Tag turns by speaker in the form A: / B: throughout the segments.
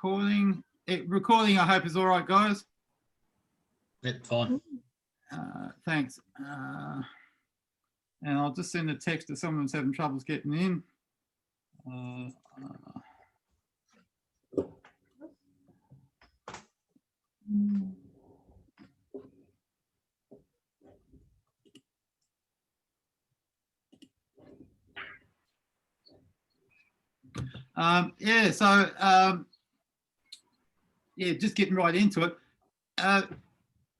A: recording. Recording, I hope is all right, guys.
B: Yep, fine.
A: Thanks. And I'll just send a text to someone who's having troubles getting in. Just getting right into it.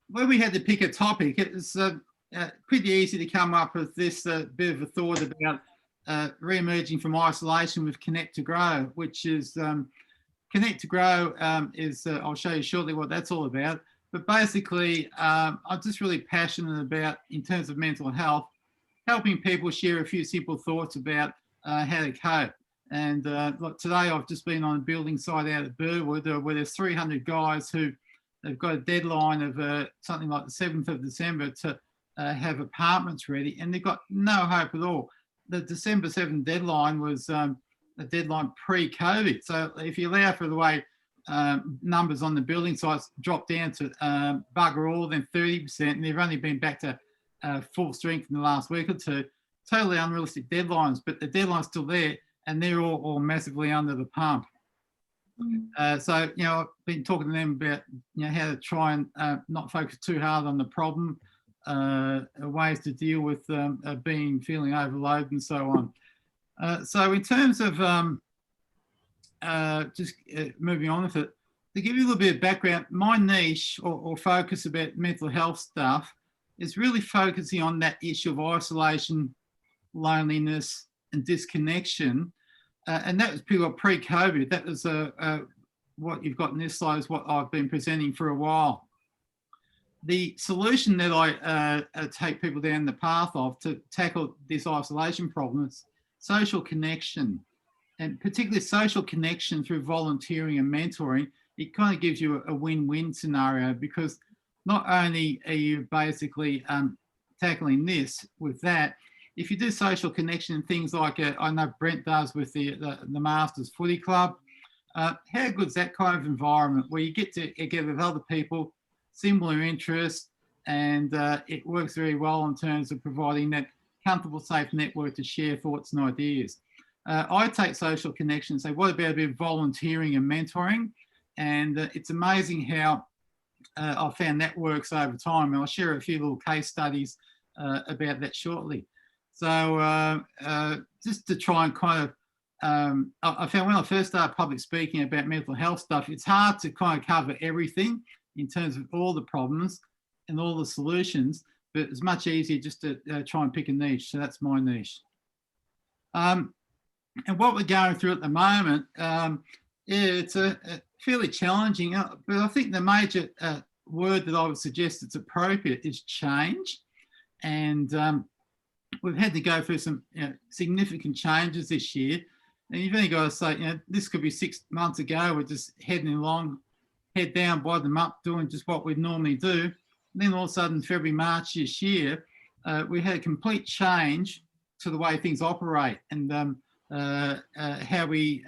A: When we had to pick a topic, it was pretty easy to come up with this bit of a thought about re-emerging from isolation with Connect to Grow, which is Connect to Grow is, I'll show you shortly what that's all about. But basically, I'm just really passionate about, in terms of mental health, helping people share a few simple thoughts about how to cope. And like today, I've just been on a building site out at Burwood where there's 300 guys who they've got a deadline of something like the 7th of December to have apartments ready, and they've got no hope at all. The December 7th deadline was a deadline pre-COVID. So if you allow for the way numbers on the building sites drop down to bugger all, then 30%, and they've only been back to full strength in the last week or two. Totally unrealistic deadlines, but the deadline's still there, and they're all massively under the pump. So, you know, I've been talking to them about, you know, how to try and not focus too hard on the problem, ways to deal with feeling overloaded and so on. So in terms of moving on with it, to give you a little bit of background, my niche or focus about mental health stuff is really focusing on that issue of isolation, loneliness and disconnection. And that was pretty well pre-COVID. That was what you've got in this slide is what I've been presenting for a while. The solution that I take people down the path of to tackle this isolation problem is social connection, and particularly social connection through volunteering and mentoring. It kind of gives you a win-win scenario, because not only are you basically tackling this with that, if you do social connection and things like I know Brent does with the Masters Footy Club, how good is that kind of environment where you get together with other people, similar interests, and it works very well in terms of providing that comfortable, safe network to share thoughts and ideas. I take social connection and say, what about a bit of volunteering and mentoring? And it's amazing how I've found that works over time. And I'll share a few little case studies about that shortly. So just to try and kind of, I found when I first started public speaking about mental health stuff, it's hard to kind of cover everything in terms of all the problems and all the solutions, but it's much easier just to try and pick a niche. So that's my niche. And what we're going through at the moment, it's a fairly challenging, but I think the major word that I would suggest that's appropriate is change. And we've had to go through some significant changes this year. And you've only got to say, this could be 6 months ago, we're just heading along, head down, bottom up, doing just what we'd normally do. And then all of a sudden, February, March this year, we had a complete change to the way things operate and how we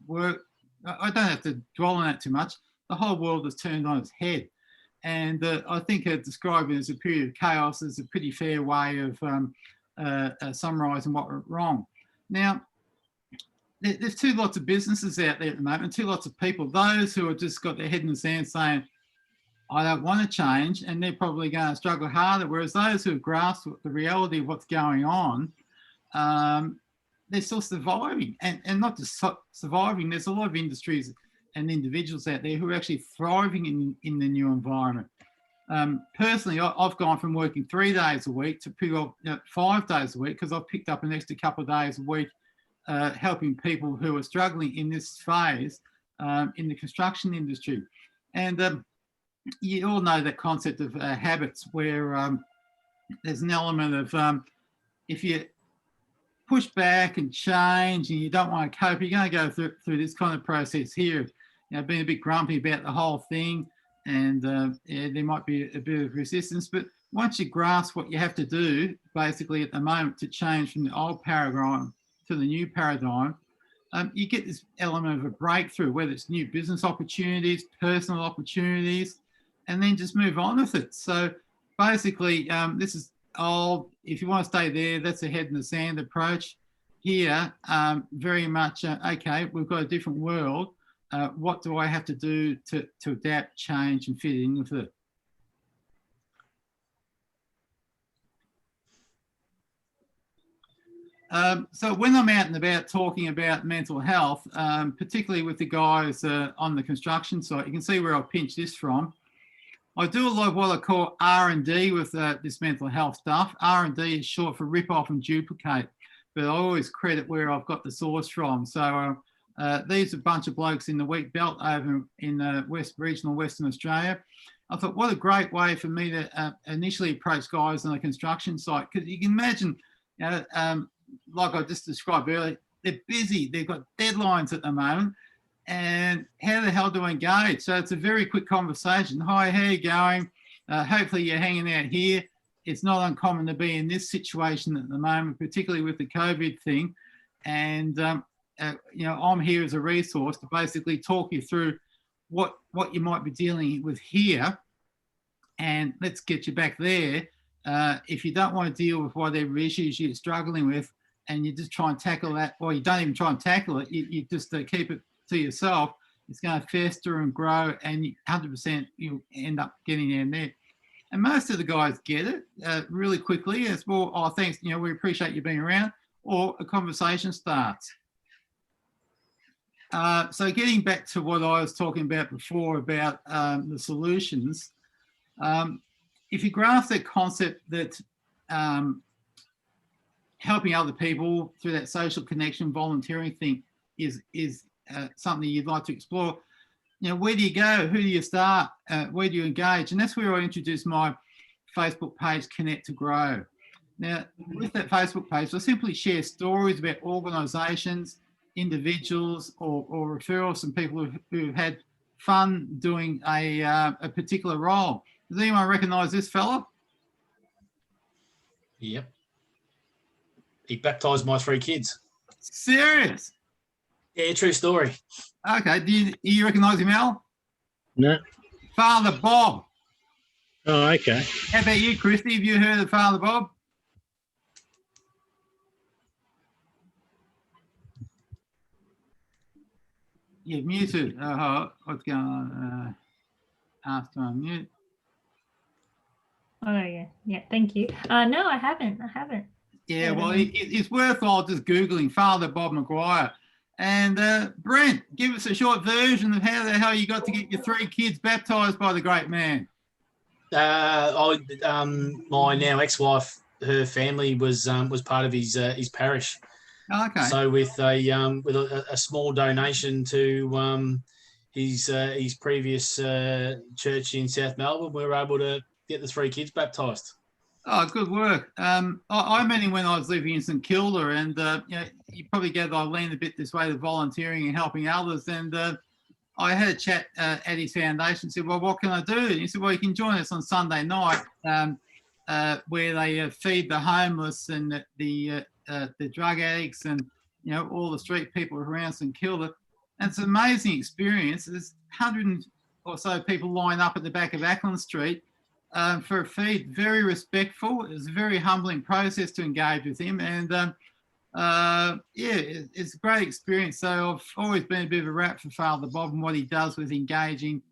A: work. I don't have to dwell on that too much. The whole world has turned on its head. And I think describing it as a period of chaos is a pretty fair way of summarising what went wrong. Now, there's two lots of businesses out there at the moment, two lots of people. Those who have just got their head in the sand saying, I don't want to change, and they're probably going to struggle harder. Whereas those who have grasped the reality of what's going on, they're still surviving. And not just surviving, there's a lot of industries and individuals out there who are actually thriving in the new environment. Personally, I've gone from working 3 days a week to pretty well 5 days a week, because I've picked up an extra couple of days a week helping people who are struggling in this phase in the construction industry. And you all know that concept of habits, where there's an element of if you push back and change and you don't want to cope, you're going to go through this kind of process here, being a bit grumpy about the whole thing, and there might be a bit of resistance. But once you grasp what you have to do, basically at the moment, to change from the old paradigm to the new paradigm, you get this element of a breakthrough, whether it's new business opportunities, personal opportunities, and then just move on with it. So basically, this is if you want to stay there, that's a head in the sand approach. Here, very much, okay, we've got a different world. What do I have to do to adapt, change, and fit in with it? So when I'm out and about talking about mental health, particularly with the guys on the construction site, you can see where I'll pinch this from. I do a lot of what I call R&D with this mental health stuff. R&D is short for rip off and duplicate, but I always credit where I've got the source from. So these are a bunch of blokes in the wheat belt over in regional Western Australia. I thought, what a great way for me to initially approach guys on a construction site, because you can imagine, like I just described earlier, they're busy, they've got deadlines at the moment, and how the hell do I engage? So it's a very quick conversation. Hi, how you going? Hopefully you're hanging out here. It's not uncommon to be in this situation at the moment, particularly with the COVID thing. And, I'm here as a resource to basically talk you through what you might be dealing with here, and let's get you back there. If you don't want to deal with whatever issues you're struggling with, and you just try and tackle that, or you don't even try and tackle it, you just keep it to yourself, it's going to fester and grow, and 100% you end up getting in there. And most of the guys get it really quickly. It's more, oh, thanks, we appreciate you being around, or a conversation starts. So getting back to what I was talking about before about the solutions, if you grasp that concept that helping other people through that social connection, volunteering thing is something you'd like to explore, where do you go? Who do you start? Where do you engage? And that's where I introduced my Facebook page, Connect to Grow. Now, with that Facebook page, I simply share stories about organisations, individuals, or referrals from people who've had fun doing a particular role. Does anyone recognise this fella?
B: Yep. He baptised my 3 kids.
A: Serious?
B: Yeah, true story.
A: Okay. Do you recognise him, Al?
C: No.
A: Father Bob.
C: Oh, okay.
A: How about you, Christy? Have you heard of Father Bob? You're muted. What's going on? Ask to unmute.
D: Oh, yeah. Yeah, thank you. No, I haven't.
A: Yeah, well, it's worthwhile just Googling Father Bob Maguire. And Brent, give us a short version of how the hell you got to get your 3 kids baptised by the great man.
B: My now ex-wife, her family was part of his parish.
A: Okay.
B: So with a small donation to his previous church in South Melbourne, we were able to get the 3 kids baptised.
A: Oh, good work. I met him when I was living in St Kilda, and you probably gather I lean a bit this way to volunteering and helping others. And I had a chat at his foundation. Said, "Well, what can I do?" And he said, "Well, you can join us on Sunday night, where they feed the homeless and the drug addicts and all the street people around St Kilda." And it's an amazing experience. There's 100 or so people line up at the back of Ackland Street for a feed. Very respectful. It was a very humbling process to engage with him, and it's a great experience. So I've always been a bit of a rap for Father Bob and what he does with engaging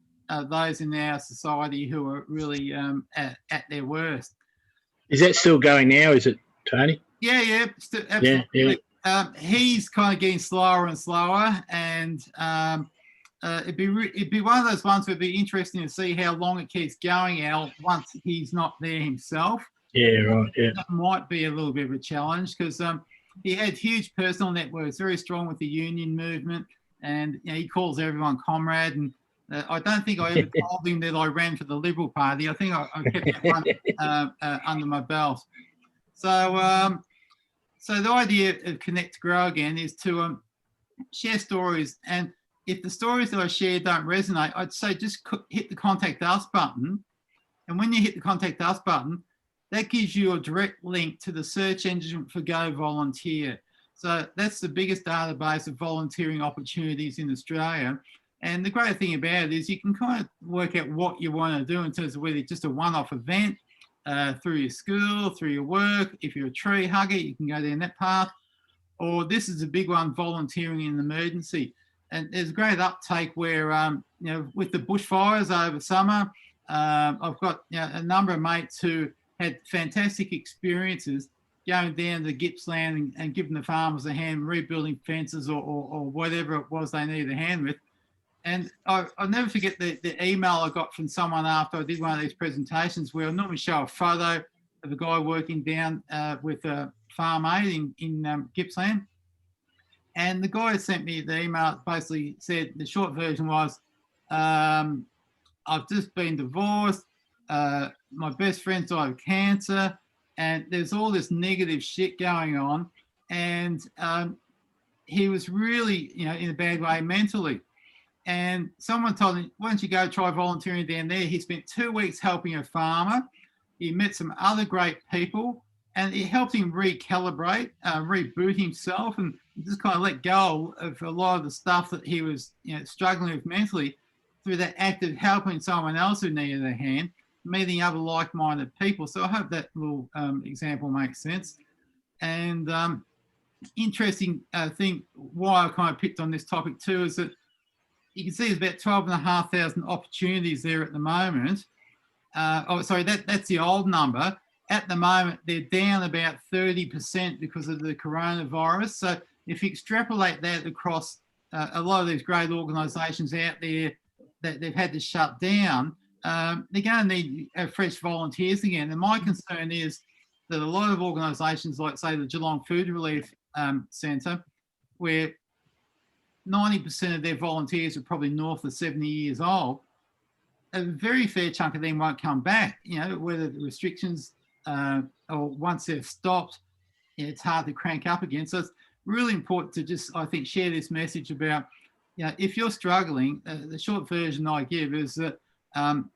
A: those in our society who are really at their worst.
C: Is that still going now? Is it, Tony?
A: Yeah, absolutely.
C: Yeah.
A: He's kind of getting slower and slower, and it'd be one of those ones where it'd be interesting to see how long it keeps going, Al, once he's not there himself.
C: Yeah, right. Yeah.
A: That might be a little bit of a challenge because he had huge personal networks, very strong with the union movement, and he calls everyone comrade. And I don't think I ever told him that I ran for the Liberal Party. I think I kept that one under my belt. So, so the idea of Connect to Grow again is to share stories, and if the stories that I share don't resonate, I'd say just hit the Contact Us button. And when you hit the Contact Us button, that gives you a direct link to the search engine for Go Volunteer. So that's the biggest database of volunteering opportunities in Australia. And the great thing about it is you can kind of work out what you want to do in terms of whether it's just a one-off event through your school, through your work. If you're a tree hugger, you can go down that path. Or this is a big one, volunteering in an emergency. And there's great uptake where, with the bushfires over summer, I've got a number of mates who had fantastic experiences going down to Gippsland and giving the farmers a hand rebuilding fences or whatever it was they needed a hand with. And I'll never forget the email I got from someone after I did one of these presentations where I normally show a photo of a guy working down with a farm aid in Gippsland. And the guy sent me the email, basically said, the short version was, I've just been divorced, my best friend died of cancer, and there's all this negative shit going on. And he was really, in a bad way mentally. And someone told him, why don't you go try volunteering down there? He spent 2 weeks helping a farmer. He met some other great people, and it helped him recalibrate, reboot himself, and just kind of let go of a lot of the stuff that he was struggling with mentally through that act of helping someone else who needed a hand, meeting other like-minded people. So I hope that little example makes sense. And interesting thing, why I kind of picked on this topic too, is that you can see there's about 12,500 opportunities there at the moment. That's the old number. At the moment, they're down about 30% because of the coronavirus. So if you extrapolate that across a lot of these great organisations out there that they've had to shut down, they're going to need fresh volunteers again. And my concern is that a lot of organisations like, say, the Geelong Food Relief Centre, where 90% of their volunteers are probably north of 70 years old, a very fair chunk of them won't come back, whether the restrictions or once they've stopped, it's hard to crank up again. So it's really important to just, I think, share this message about, if you're struggling, the short version I give is that from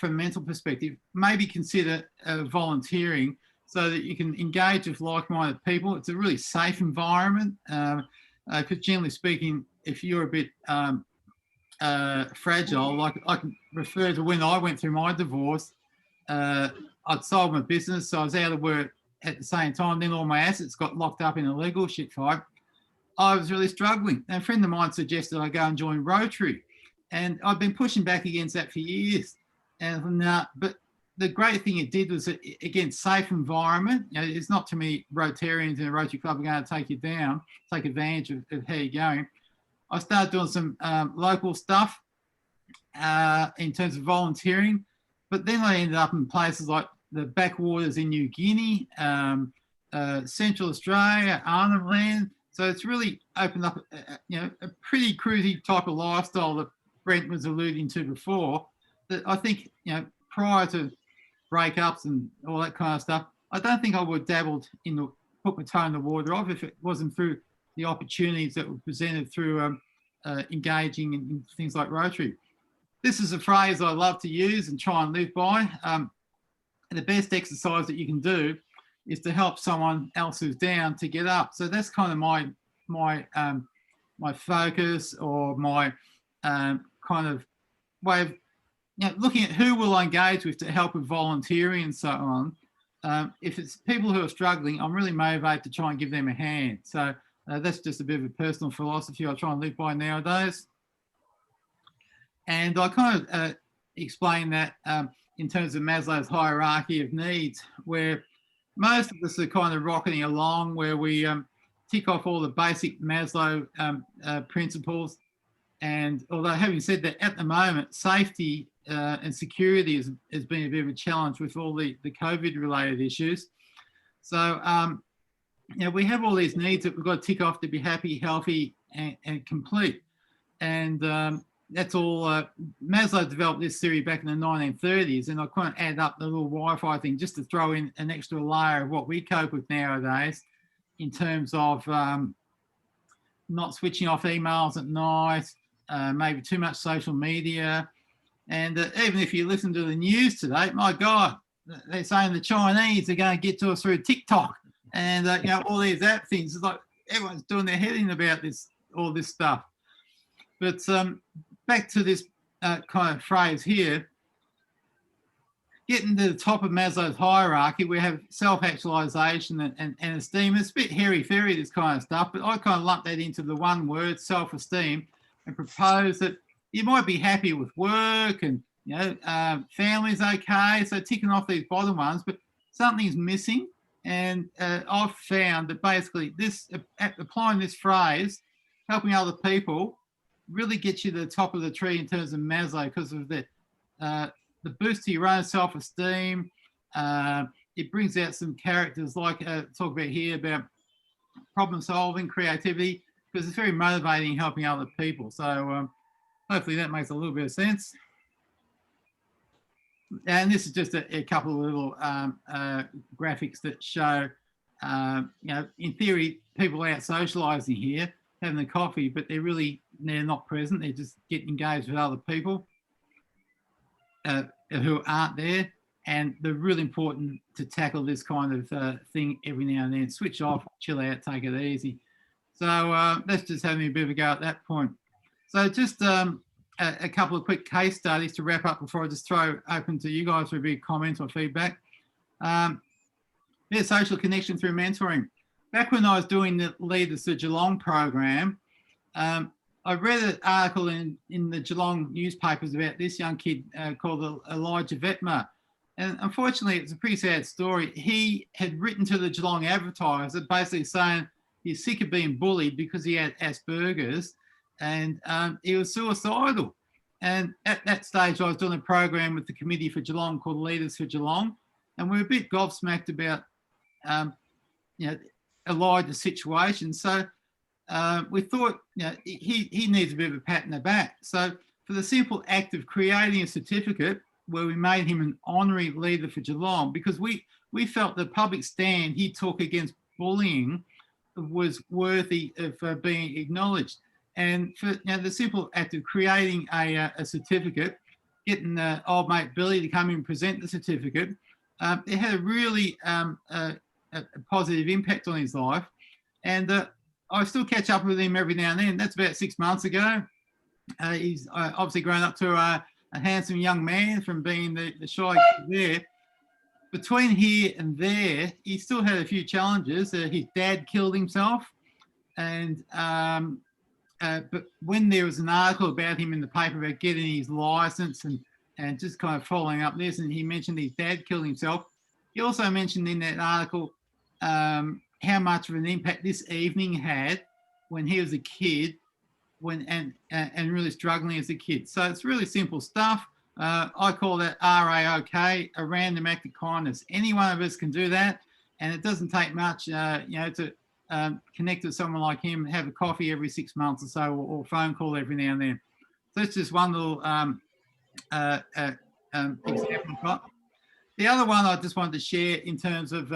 A: a mental perspective, maybe consider volunteering so that you can engage with like-minded people. It's a really safe environment because generally speaking, if you're a bit fragile, like I can refer to when I went through my divorce, I'd sold my business, so I was out of work at the same time. Then all my assets got locked up in a legal shit fight. I was really struggling. And a friend of mine suggested I go and join Rotary. And I've been pushing back against that for years. And but the great thing it did was, again, safe environment. It's not too many Rotarians in a Rotary Club are going to take you down, take advantage of how you're going. I started doing some local stuff in terms of volunteering. But then I ended up in places like the backwaters in New Guinea, Central Australia, Arnhem Land. So it's really opened up, a pretty cruisy type of lifestyle that Brent was alluding to before. That I think, prior to breakups and all that kind of stuff, I don't think I would have dabbled put my toe in the water of if it wasn't through the opportunities that were presented through engaging in things like Rotary. This is a phrase I love to use and try and live by. The best exercise that you can do is to help someone else who's down to get up. So that's kind of my focus, or my kind of way of looking at who will I engage with to help with volunteering and so on. If it's people who are struggling, I'm really motivated to try and give them a hand. So that's just a bit of a personal philosophy I try and live by nowadays. And I kind of explain that in terms of Maslow's hierarchy of needs, where most of us are kind of rocketing along, where we tick off all the basic Maslow principles. And although having said that, at the moment, safety and security has been a bit of a challenge with all the COVID-related issues. So, we have all these needs that we've got to tick off to be happy, healthy, and complete. And that's all. Maslow developed this theory back in the 1930s, and I kind of add up the little Wi-Fi thing just to throw in an extra layer of what we cope with nowadays in terms of not switching off emails at night, maybe too much social media. And even if you listen to the news today, my God, they're saying the Chinese are going to get to us through TikTok and all these app things. It's like, everyone's doing their head in about all this stuff. But back to this kind of phrase here, getting to the top of Maslow's hierarchy, we have self-actualization and esteem. It's a bit hairy-fairy, this kind of stuff, but I kind of lump that into the one word, self-esteem, and propose that you might be happy with work and, family's okay, so ticking off these bottom ones, but something's missing. And I've found that basically applying this phrase, helping other people, really gets you to the top of the tree in terms of Maslow, because of the boost to your own self-esteem. It brings out some characters like talk about here about problem solving, creativity, because it's very motivating helping other people. So hopefully that makes a little bit of sense. And this is just a couple of little graphics that show, in theory, people out socialising here, having a coffee, but they're not present. They're just getting engaged with other people who aren't there. And they're really important to tackle this kind of thing every now and then. Switch off, chill out, take it easy. So that's just having a bit of a go at that point. So just a couple of quick case studies to wrap up before I just throw open to you guys for a big comment or feedback. Social connection through mentoring. Back when I was doing the Leaders to Geelong program, I read an article in the Geelong newspapers about this young kid called Elijah Vetma. And unfortunately, it's a pretty sad story. He had written to the Geelong Advertiser basically saying he's sick of being bullied because he had Asperger's, and he was suicidal. And at that stage, I was doing a program with the committee for Geelong called Leaders for Geelong, and we were a bit gobsmacked about, Elijah's situation. So we thought, he needs a bit of a pat in the back. So for the simple act of creating a certificate where we made him an honorary leader for Geelong, because we felt the public stand he took against bullying was worthy of being acknowledged. And for the simple act of creating a certificate, getting old mate Billy to come in and present the certificate, it had a really a positive impact on his life. And I still catch up with him every now and then. That's about 6 months ago. He's obviously grown up to a handsome young man from being the shy kid there. Between here and there, he still had a few challenges. His dad killed himself, and but when there was an article about him in the paper about getting his license and just kind of following up this, and he mentioned his dad killed himself. He also mentioned in that article how much of an impact this evening had when he was a kid, and really struggling as a kid. So it's really simple stuff. I call that RAOK, a random act of kindness. Any one of us can do that, and it doesn't take much, to connect with someone like him, have a coffee every 6 months or so, or phone call every now and then. So that's just one little example. The other one I just wanted to share in terms of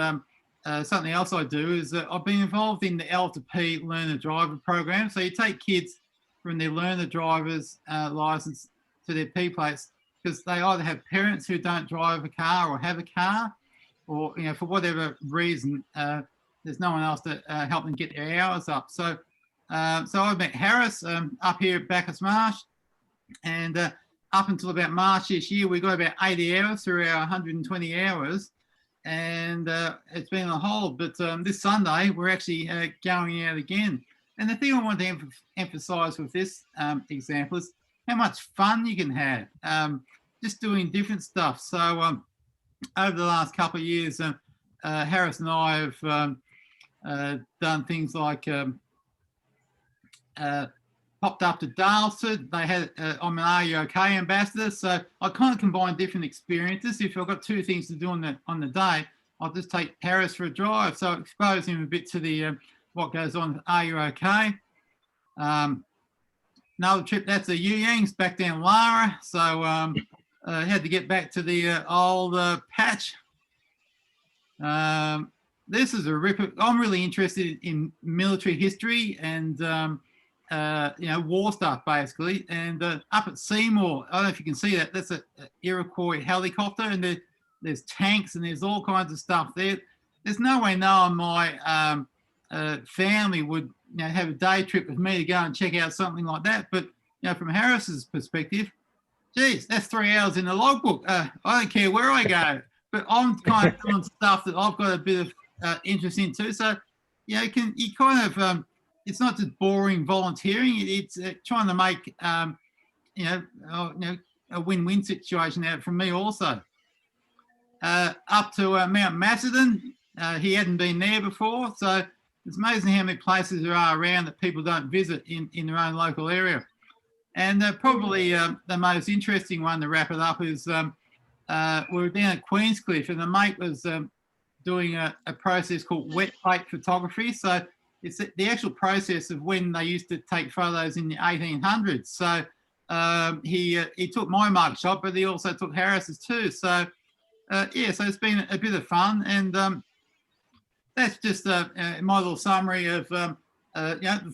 A: something else I do is I've been involved in the L to P learner driver program. So you take kids from their learner driver's license to their P plates, because they either have parents who don't drive a car or have a car, or for whatever reason there's no one else to help them get their hours up. So I met Harris up here at Bacchus Marsh, and up until about March this year, we got about 80 hours through our 120 hours, and it's been a hold. But this Sunday, we're actually going out again. And the thing I want to emphasise with this example is how much fun you can have just doing different stuff. So over the last couple of years, Harris and I have done things like popped up to Darlford. They had, I'm an Are You OK ambassador, so I kind of combine different experiences. If I've got two things to do on the day, I'll just take Harris for a drive. So expose him a bit to the what goes on. Are You OK? Another trip, that's the Yuyangs back down Lara. So had to get back to the old patch. This is a ripper. I'm really interested in military history and war stuff basically. And up at Seymour, I don't know if you can see that. That's an Iroquois helicopter, and there's tanks and there's all kinds of stuff there. There's no way knowing my family would have a day trip with me to go and check out something like that. But from Harris's perspective, geez, that's 3 hours in the logbook. I don't care where I go, but I'm kind of doing stuff that I've got a bit of interest in too. So you kind of it's not just boring volunteering. It's trying to make a win-win situation out from me also. Up to Mount Macedon, he hadn't been there before, so it's amazing how many places there are around that people don't visit in their own local area. And probably the most interesting one to wrap it up is we were down at Queenscliff, and the mate was doing a process called wet plate photography. So it's the actual process of when they used to take photos in the 1800s. So he took my mug shot, but he also took Harris's too. So so it's been a bit of fun, and that's just my little summary of the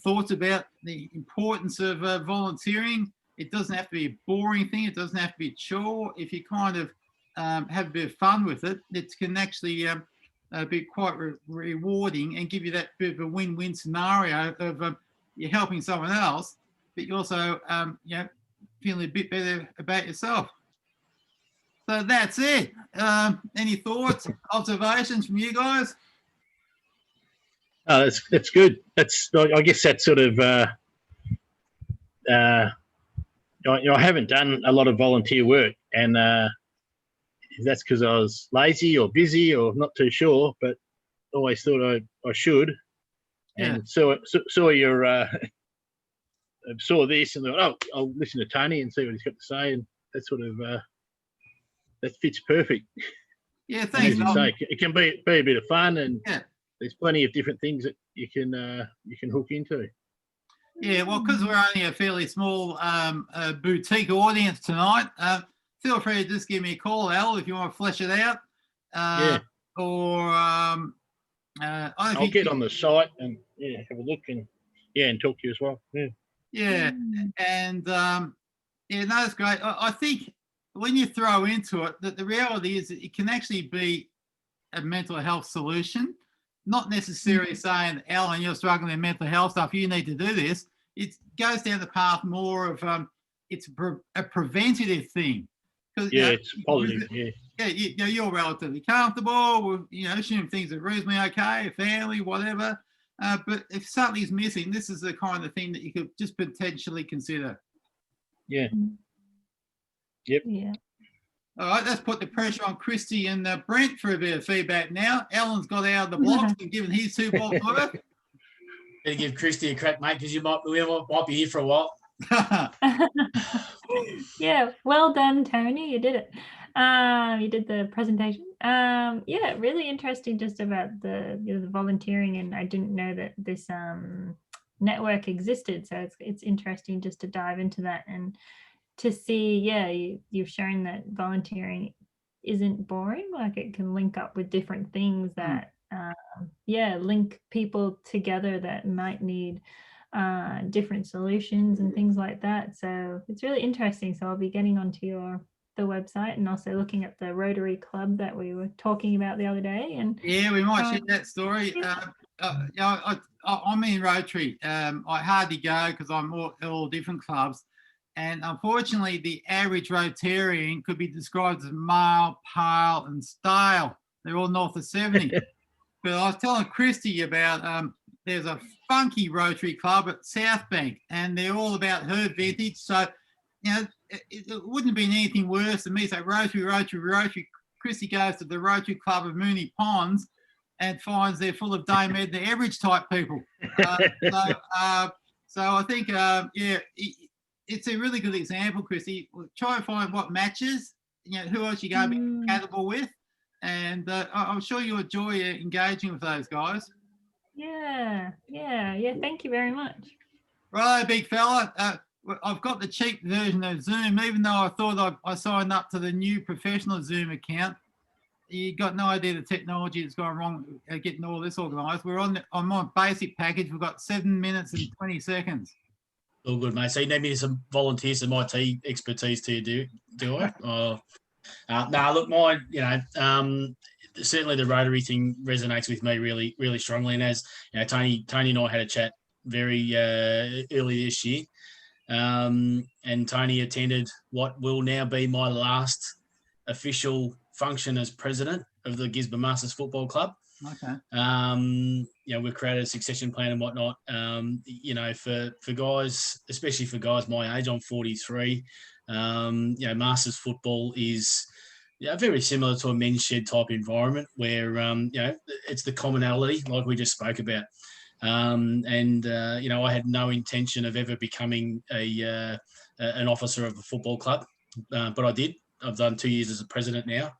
A: thoughts about the importance of volunteering. It doesn't have to be a boring thing. It doesn't have to be a chore. If you kind of have a bit of fun with it, it can actually be quite rewarding and give you that bit of a win-win scenario of you're helping someone else, but you also feeling a bit better about yourself. So that's it. Any thoughts, observations from you guys?
C: Oh, that's good. I guess that's sort of. I haven't done a lot of volunteer work, and that's because I was lazy or busy or not too sure, but always thought I should. And saw your saw this and thought, oh, I'll listen to Tony and see what he's got to say, and that sort of that fits perfect.
A: Yeah, thanks.
C: As you say, it can be a bit of fun, and
A: yeah,
C: there's plenty of different things that you can hook into.
A: Yeah, well, because we're only a fairly small boutique audience tonight, feel free to just give me a call, Al, if you want to flesh it out. Or
C: I'll get on the site and have a look and talk to you as well.
A: Yeah, and no, that's great. I think when you throw into it, that the reality is that it can actually be a mental health solution. Not necessarily saying, Alan, you're struggling with mental health stuff, you need to do this. It goes down the path more of it's a preventative thing.
C: It's positive.
A: You're relatively comfortable. Assume things are reasonably okay, family, whatever. But if something's missing, this is the kind of thing that you could just potentially consider.
C: Yeah. Yep.
D: Yeah.
A: All right, let's put the pressure on Christy and Brent for a bit of feedback now. Alan's got out of the blocks and given his 2 balls worth.
B: Better give Christy a crack, mate, because we might be here for a while.
D: Yeah, well done, Tony. You did it. You did the presentation. Really interesting just about the volunteering, and I didn't know that this network existed. So it's interesting just to dive into that and to see, you've shown that volunteering isn't boring. Like it can link up with different things that, link people together that might need different solutions and things like that. So it's really interesting. So I'll be getting onto the website and also looking at the Rotary Club that we were talking about the other day. And
A: we might share that story. I'm in Rotary. I hardly go because I'm all different clubs. And unfortunately, the average Rotarian could be described as male, pale, and stale. They're all north of 70. But I was telling Christy about there's a funky Rotary Club at South Bank, and they're all about her vintage. So, it wouldn't have been anything worse than me say Rotary. Christy goes to the Rotary Club of Moonee Ponds and finds they're full of Dame Edna Everidge type people. So I think, it's a really good example, Christy. We'll try and find what matches, who else you're going to be compatible with. And I'm sure you'll enjoy engaging with those guys.
D: Yeah. Thank you very much.
A: Right, big fella. I've got the cheap version of Zoom, even though I thought I signed up to the new professional Zoom account. You got no idea the technology that's gone wrong getting all this organised. I'm on basic package. We've got 7 minutes and 20 seconds.
B: All good, mate. So you need me some volunteers, some IT expertise to do it? No, look, mine, certainly the Rotary thing resonates with me really, really strongly. And as you know, Tony and I had a chat very early this year, and Tony attended what will now be my last official function as president of the Gisborne Masters Football Club.
A: Okay.
B: We've created a succession plan and whatnot. For guys, especially for guys my age, I'm 43. Masters football is very similar to a men's shed type environment where it's the commonality like we just spoke about. I had no intention of ever becoming an officer of a football club, but I did. I've done 2 years as a president now.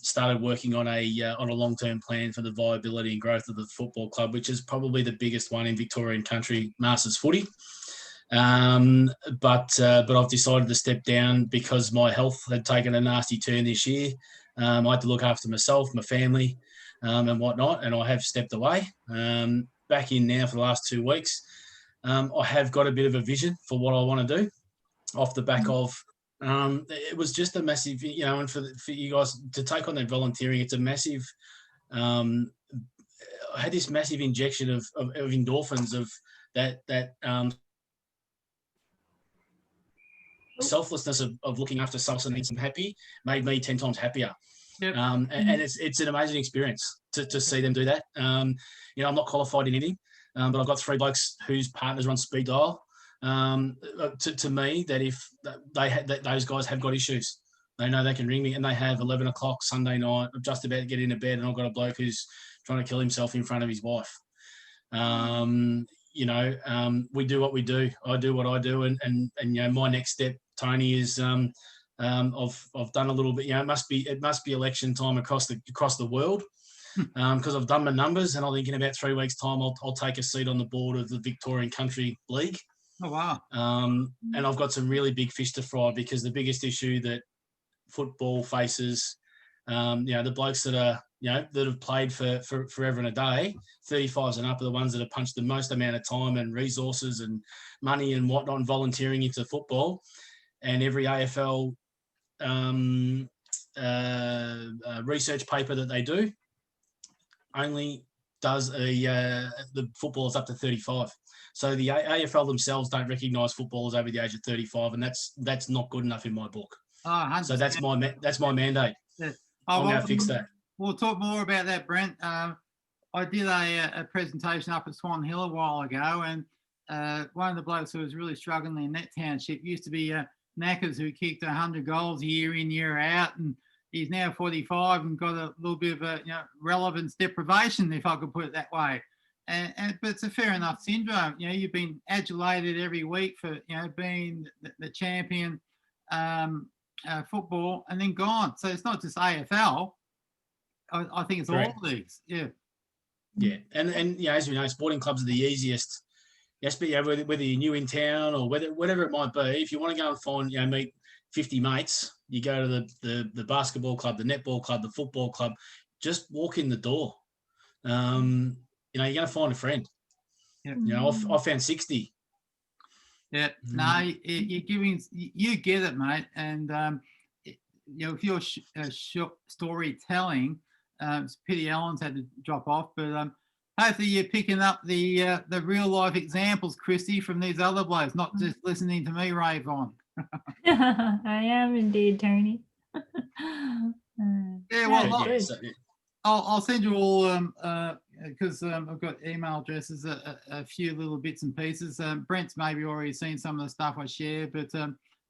B: Started working on a long-term plan for the viability and growth of the football club, which is probably the biggest one in Victorian country, Masters footy. But I've decided to step down because my health had taken a nasty turn this year. I had to look after myself, my family, and whatnot, and I have stepped away. Back in now for the last 2 weeks. I have got a bit of a vision for what I want to do off the back of. It was just a massive, and for you guys to take on that volunteering, it's a massive. I had this massive injection of endorphins of that selflessness of looking after someone and making them happy made me 10 times happier.
A: Yep.
B: And it's an amazing experience to see them do that. I'm not qualified in anything, but I've got 3 blokes whose partners are on speed dial. To me, that if those guys have got issues, they know they can ring me, and they have 11 o'clock Sunday night. I'm just about to get into bed, and I've got a bloke who's trying to kill himself in front of his wife. We do what we do. I do what I do, and my next step, Tony, is I've done a little bit. It must be election time across the world. Because I've done my numbers, and I think in about 3 weeks' time, I'll take a seat on the board of the Victorian Country League.
A: Oh, wow.
B: And I've got some really big fish to fry, because the biggest issue that football faces, the blokes that are, that have played for forever and a day, 35s and up, are the ones that have punched the most amount of time and resources and money and whatnot and volunteering into football. And every AFL research paper that they do only does the footballers up to 35. So the AFL themselves don't recognise footballers over the age of 35, and that's not good enough in my book.
A: Oh,
B: so that's my mandate.
A: Yeah.
B: I'm going to fix that.
A: We'll talk more about that, Brent. I did a presentation up at Swan Hill a while ago, and one of the blokes who was really struggling in that township used to be Knackers, who kicked 100 goals year in, year out, and he's now 45 and got a little bit of a relevance deprivation, if I could put it that way. But it's a fair enough syndrome. You've been adulated every week for being the champion football, and then gone. So it's not just AFL. I think it's
B: Correct.
A: all leagues. Yeah.
B: Yeah, and as we know, sporting clubs are the easiest. Yes, but whether you're new in town or whatever it might be, if you want to go and find meet 50 mates, you go to the basketball club, the netball club, the football club. Just walk in the door. You're going to find a friend.
A: Yeah.
B: I found 60.
A: Yeah. No, you're giving. You get it, mate. And if you're storytelling, it's pity Alan's had to drop off, but hopefully you're picking up the real life examples, Christy, from these other blokes, not just listening to me rave on.
D: I am indeed, Tony.
A: Yeah, well,
D: good.
A: I'll send you all because I've got email addresses, a few little bits and pieces. Brent's maybe already seen some of the stuff I share, but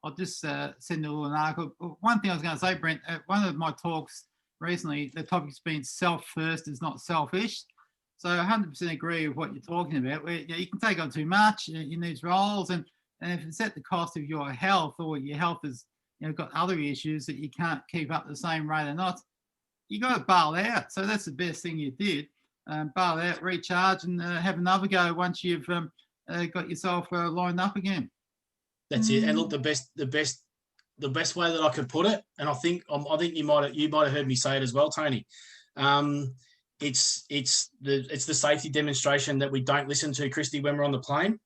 A: I'll just send a little article. One thing I was going to say, Brent, one of my talks recently, the topic's been self first is not selfish. So I 100% agree with what you're talking about. Where you can take on too much in these roles, and if it's at the cost of your health, or your health has got other issues that you can't keep up the same rate or not, you got to bail out. So that's the best thing you did. Bail out, recharge, and have another go once you've got yourself lined up again.
B: That's it. And look, the best way that I could put it, and I think you might have heard me say it as well, Tony. It's the safety demonstration that we don't listen to, Christy, when we're on the plane,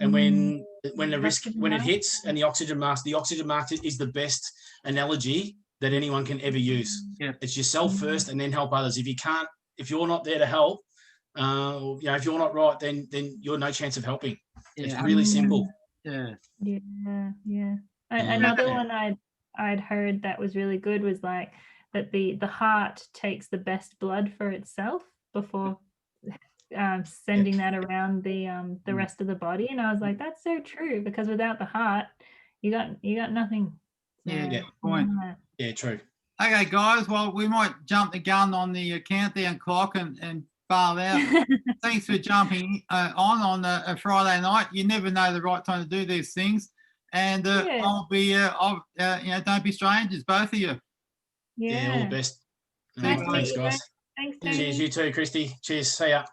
B: and when the risk, when it hits, and the oxygen mask is the best analogy that anyone can ever use.
A: Yeah.
B: It's yourself first, and then help others. If you're not there to help, if you're not right, then you're no chance of helping. It's really simple.
A: Yeah.
D: Yeah. Another one I'd heard that was really good was like that the heart takes the best blood for itself before sending that around the rest of the body. And I was like, that's so true, because without the heart, you got nothing. So,
A: Yeah, good point.
B: Yeah, true.
A: Okay, guys. Well, we might jump the gun on the countdown clock and bail out. Thanks for jumping on a Friday night. You never know the right time to do these things. And I'll be, don't be strangers, both of you.
B: Yeah, all the best.
D: Nice to
B: Thanks,
D: meet you,
B: guys.
D: Thanks, Tony.
B: Cheers, you too, Christy. Cheers. See ya.